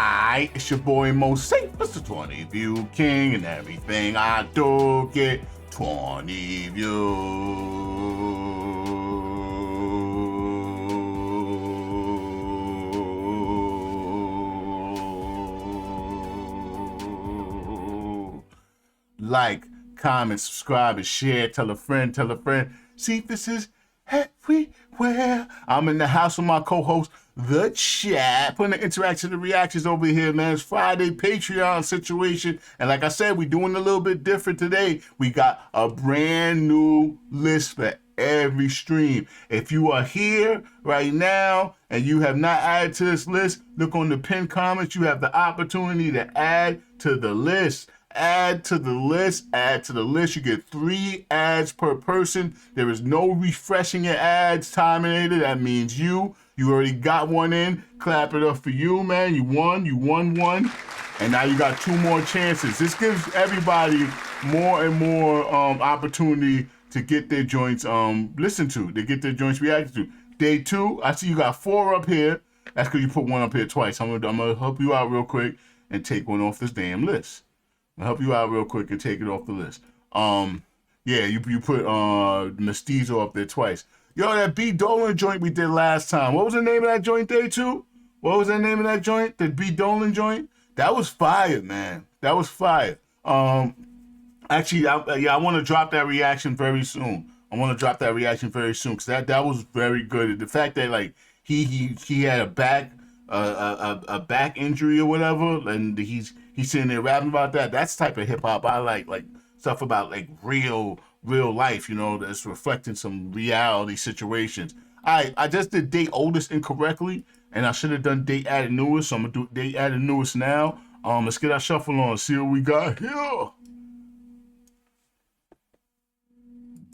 It's your boy Moseefus, the 20 view king, and everything I do get 20 views. Like, comment, subscribe, and share. Tell a friend, tell a friend. See, this is everywhere. I'm in the house with my co-host, The Chat, putting the interaction and reactions over here, man. It's Friday Patreon situation. And like I said, we're doing a little bit different today. We got a brand new list for every stream. If you are here right now and you have not added to this list, look on the pinned comments. You have the opportunity to add to the list. Add to the list, add to the list. You get 3 ads per person. There is no refreshing your ads terminated. That means you already got one in. Clap it up for you, man. You won one. And now you got 2 more chances. This gives everybody more and more opportunity to get their joints listened to. They get their joints reacted to. Day 2, I see you got 4 up here. That's because you put one up here twice. I'm gonna help you out real quick and take one off this damn list. I'll help you out real quick and take it off the list. Yeah, you put Mestizo up there twice. Yo, that B Dolan joint we did last time. What was the name of that joint, Day 2? What was the name of that joint? The B Dolan joint? That was fire, man. That was fire. Actually, I want to drop that reaction very soon. Because that was very good. The fact that like he had a back injury or whatever, and he's sitting there rapping about that. That's the type of hip hop I like stuff about like real life, you know, that's reflecting some reality situations. I just did date oldest incorrectly, and I should have done date added newest, so I'm gonna do date added newest now. Let's get our shuffle on, see what we got here.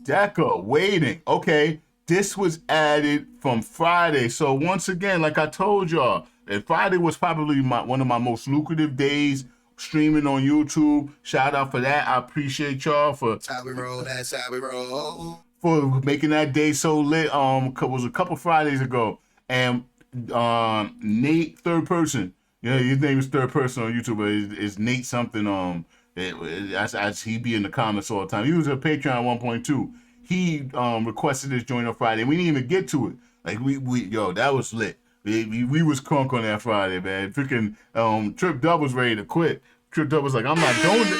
Deca, waiting. Okay, this was added from Friday. So once again, like I told y'all, that Friday was probably one of my most lucrative days streaming on YouTube. Shout out for that. I appreciate y'all for that's how we roll. For making that day so lit. It was a couple Fridays ago, and Nate third person. Yeah, his name is third person on YouTube. But it's Nate something. As he be in the comments all the time. He was a Patreon 1.2. He requested this joint on Friday. We didn't even get to it. Like yo, that was lit. We was crunk on that Friday, man. Freaking Trip Dub was ready to quit. Trip Dub was like, I'm not doing it.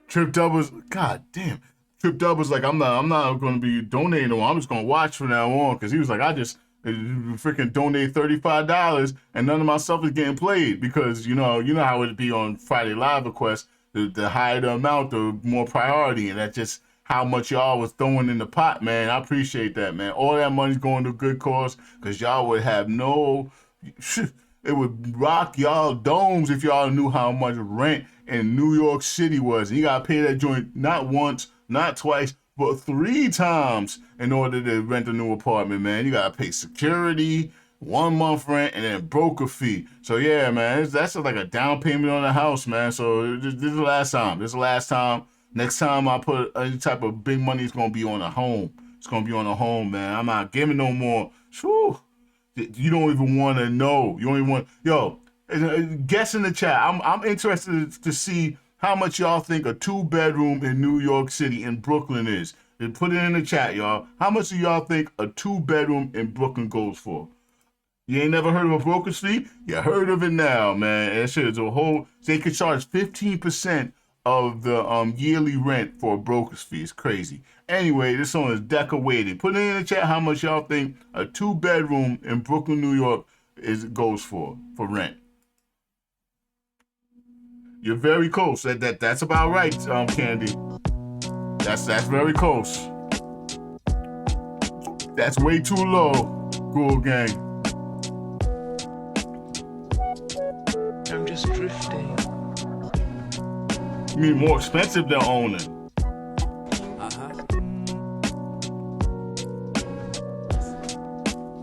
Trip Dub was, god damn. Trip Dub was like, I'm not going to be donating. I'm just going to watch from now on, because he was like, I just freaking donate $35 and none of my stuff is getting played, because you know how it'd be on Friday Live requests. The higher the amount, the more priority, and that's just how much y'all was throwing in the pot, man. I appreciate that, man. All that money's going to good cause, because y'all would have it would rock y'all domes if y'all knew how much rent in New York City was. And you got to pay that joint not once, not twice, but 3 times in order to rent a new apartment, man. You got to pay security, 1 month rent, and then broker fee. So yeah, man, that's like a down payment on the house, man. So this is the last time. Next time I put any type of big money, it's gonna be on a home. It's gonna be on a home, man. I'm not giving no more. Whew. You don't even want to know. You don't even want. Yo, guess in the chat. I'm interested to see how much y'all think a 2-bedroom in New York City in Brooklyn is. Put it in the chat, y'all. How much do y'all think a 2-bedroom in Brooklyn goes for? You ain't never heard of a broker's fee? You heard of it now, man. That shit is a whole. They could charge 15% of the yearly rent for a broker's fee. It's crazy. Anyway, this song is Deca Waiting. Put it in the chat how much y'all think a 2-bedroom in Brooklyn, New York goes for rent. You're very close. That's about right, Candy. That's very close. That's way too low, Ghoul Gang. I'm just drifting. You mean more expensive than owning?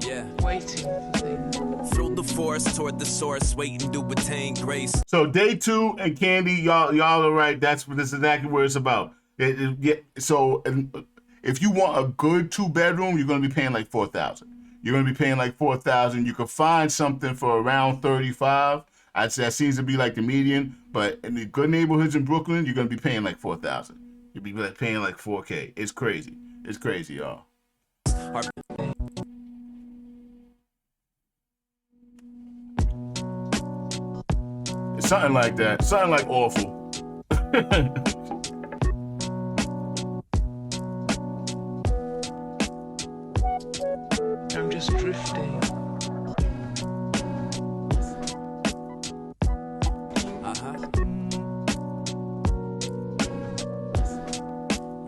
Yeah. Waiting for things. Through the forest toward the source, waiting to attain grace. So day 2 and Candy, y'all are right. This is exactly what it's about. So if you want a good 2-bedroom, you're gonna be paying like $4,000. you're gonna be paying like 4,000. You could find something for around 35. I'd say that seems to be like the median. But in the good neighborhoods in Brooklyn, you're gonna be paying like 4,000. You'll be like paying like 4K. It's crazy. It's crazy, y'all. It's something like that. Something like awful. I'm just drifting.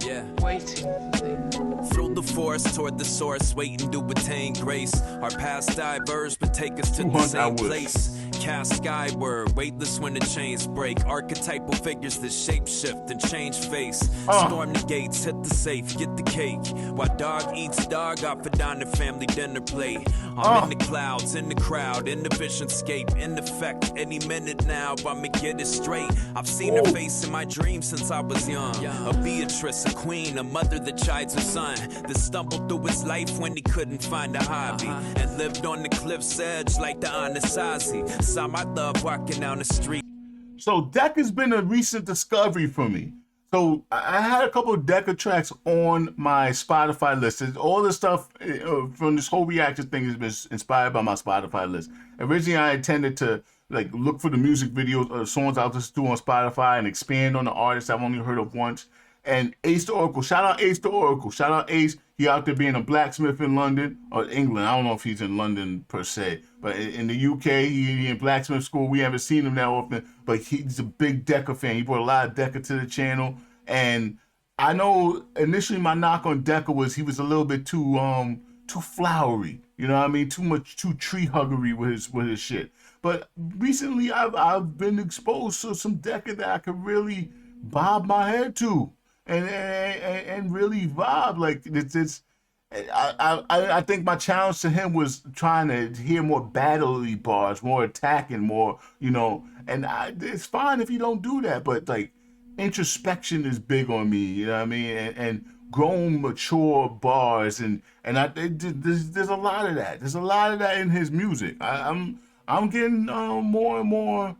Yeah. Waiting for things. Through the forest toward the source, waiting to attain grace. Our paths diverge, but take us to the same place. Cast skyward, weightless when the chains break. Archetypal figures that shape shift and change face. Storm the gates, hit the safe, get the cake. While dog eats dog off a diner family dinner plate. I'm in the clouds, in the crowd, in the vision-scape, in effect. Any minute now, I'ma get it straight. I've seen her face in my dreams since I was young. A Beatrice, a queen, a mother that chides her son. That stumbled through his life when he couldn't find a hobby. And lived on the cliff's edge like the Anasazi. Saw my love walking down the street. So Deca's been a recent discovery for me. So I had a couple of Deca tracks on my Spotify list. All the stuff from this whole reaction thing has been inspired by my Spotify list. Originally, I intended to like look for the music videos or songs I'll just do on Spotify and expand on the artists I've only heard of once. And Ace the Oracle, shout out Ace the Oracle, shout out Ace. He out there being a blacksmith in London or England. I don't know if he's in London per se, but in the UK, he in blacksmith school. We haven't seen him that often, but he's a big Deca fan. He brought a lot of Deca to the channel, and I know initially my knock on Deca was he was a little bit too flowery. You know what I mean? Too tree huggery with his shit. But recently, I've been exposed to some Deca that I could really bob my head to. And really vibe like it's I think my challenge to him was trying to hear more battle-y bars, more attacking, more, you know, and it's fine if you don't do that, but like introspection is big on me, you know what I mean, and grown, mature bars, and there's a lot of that. There's a lot of that in his music. I'm getting more and more.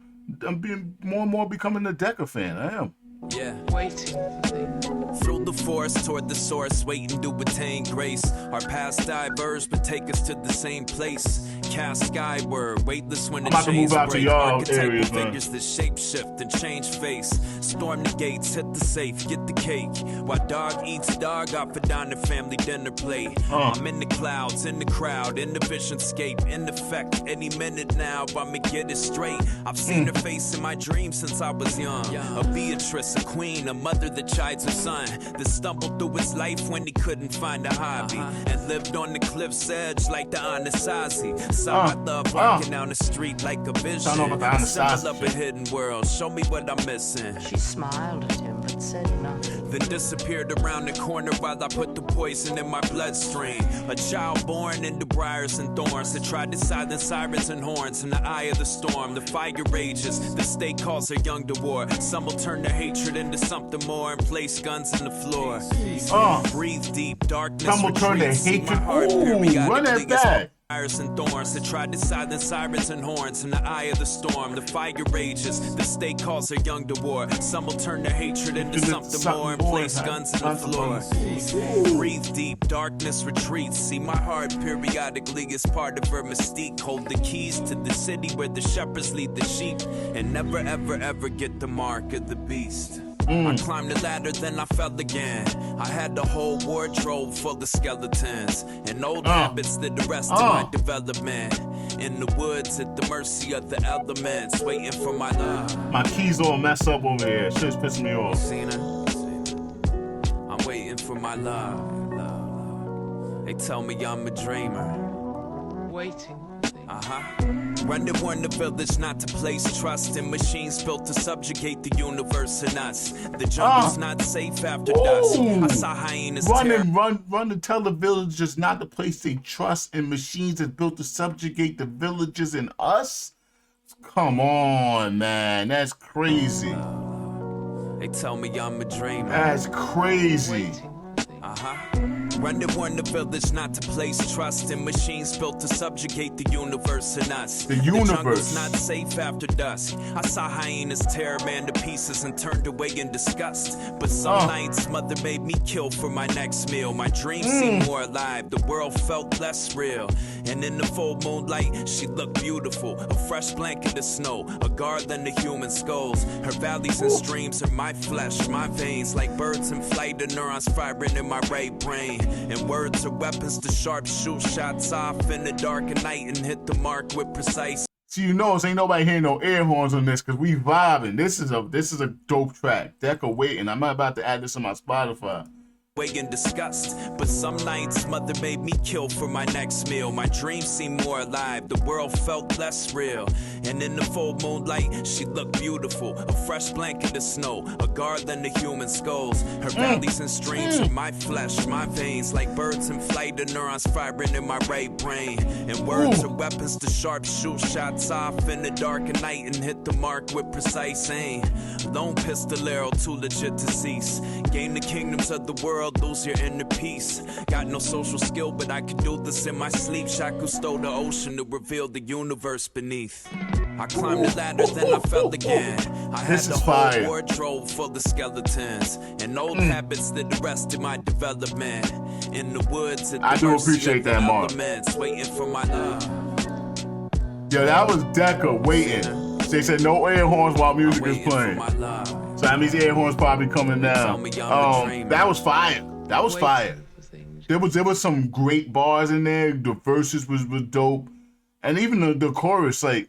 I'm being more and more becoming a Deca fan. I am. Yeah. Waiting for things. Through the forest toward the source, waiting to attain grace. Our paths diverge, but take us to the same place. Cast skyward, weightless when the chains break. Archetypal figures that shape shift and change face. Storm the gates, hit the safe, get the cake. While dog eats dog off a diner family dinner plate. I'm in the clouds, in the crowd, in the vision-scape, in effect. Any minute now, I'ma get it straight. I've seen her face in my dreams since I was young. A Beatrice, a queen, a mother that chides her son. That stumbled through his life when he couldn't find a hobby. And lived on the cliff's edge like the Anasazi. Saw my love walking down the street like a vision. A symbol of a hidden world. Show me what I'm missing. She smiled at him but said nothing. Then disappeared around the corner while I put the poison in my bloodstream. A child born into briars and thorns that tried to silence sirens and horns. In the eye of the storm, the fire rages. The state calls her young to war. Some will turn their hatred into something more and place guns in the floor. Breathe deep, darkness. Some will turn their hatred. Run that back. Fires and thorns that tried to silence sirens and horns. In the eye of the storm, the fire rages. The state calls her young to war. Some will turn their hatred into something more and place guns in the floor. Breathe deep, darkness retreats. See, my heart periodically is part of her mystique. Hold the keys to the city where the shepherds lead the sheep. And never ever ever get the mark of the beast. I climbed the ladder, then I fell again. I had the whole wardrobe full of skeletons and old habits that arrested my development. In the woods, at the mercy of the elements, waiting for my love. My keys all messed up over here. Shit's pissing me off. I'm waiting for my love. They tell me I'm a dreamer. Waiting. Run to warn the village not to place trust in machines built to subjugate the universe and us. The jungle's not safe after dusk. I saw hyenas run to tell the villagers not to place their trust in machines that's built to subjugate the villagers and us. Come on, man, that's crazy. They tell me I'm a dreamer. That's crazy. Running warned the village not to place trust in machines built to subjugate the universe and us. The universe. jungle's not safe after dusk. I saw hyenas tear man to pieces and turned away in disgust. But some nights, mother made me kill for my next meal. My dreams seemed more alive, the world felt less real. And in the full moonlight, she looked beautiful. A fresh blanket of snow, a garland of human skulls. Her valleys and streams are my flesh, my veins. Like birds in flight, the neurons firing in my right brain. And words are weapons to sharp shoot shots off in the dark of night and hit the mark with precise. So you know, ain't nobody hearing no air horns on this because we vibing. This is a dope track. Deca waiting. I'm about to add this on my Spotify. In disgust, but some nights mother made me kill for my next meal. My dreams seemed more alive, the world felt less real. And in the full moonlight, she looked beautiful. A fresh blanket of snow, a garland of human skulls. Her valleys and streams are my flesh, my veins. Like birds in flight, the neurons firing in my right brain. And words are weapons to sharp shoot shots off in the dark of night and hit the mark with precise aim. Lone pistol arrow, too legit to cease. Gain the kingdoms of the world, lose your inner peace. Got no social skill, but I can do this in my sleep. Shaku stole the ocean to reveal the universe beneath. I climbed the ladder, then I fell again. I had the whole wardrobe full of skeletons and old habits that arrested my development. In the woods, at the I do appreciate that, Mark. Waiting for my love. Yo, that was Deca waiting. They said no air horns while music is playing. So that means air horns probably coming down. That was fire. That was fire. There was some great bars in there. The verses was dope, and even the chorus. Like,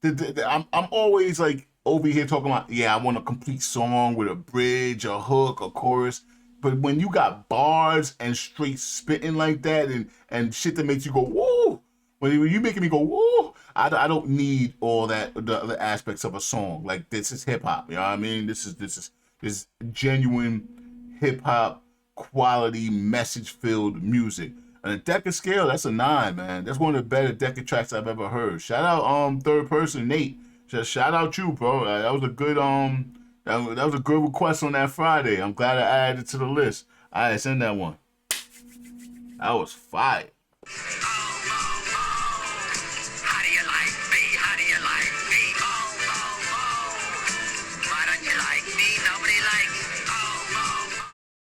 I'm always like over here talking about, yeah, I want a complete song with a bridge, a hook, a chorus. But when you got bars and straight spitting like that, and shit that makes you go woo, when you making me go woo, I don't need all that the aspects of a song. Like, this is hip hop, you know what I mean? This is genuine hip hop quality message filled music. And a Deca scale, that's a 9, man. That's one of the better Deca tracks I've ever heard. Shout out third person Nate. Just shout out you, bro. That was a good that was a good request on that Friday. I'm glad I added it to the list. All right, send that one. That was fire.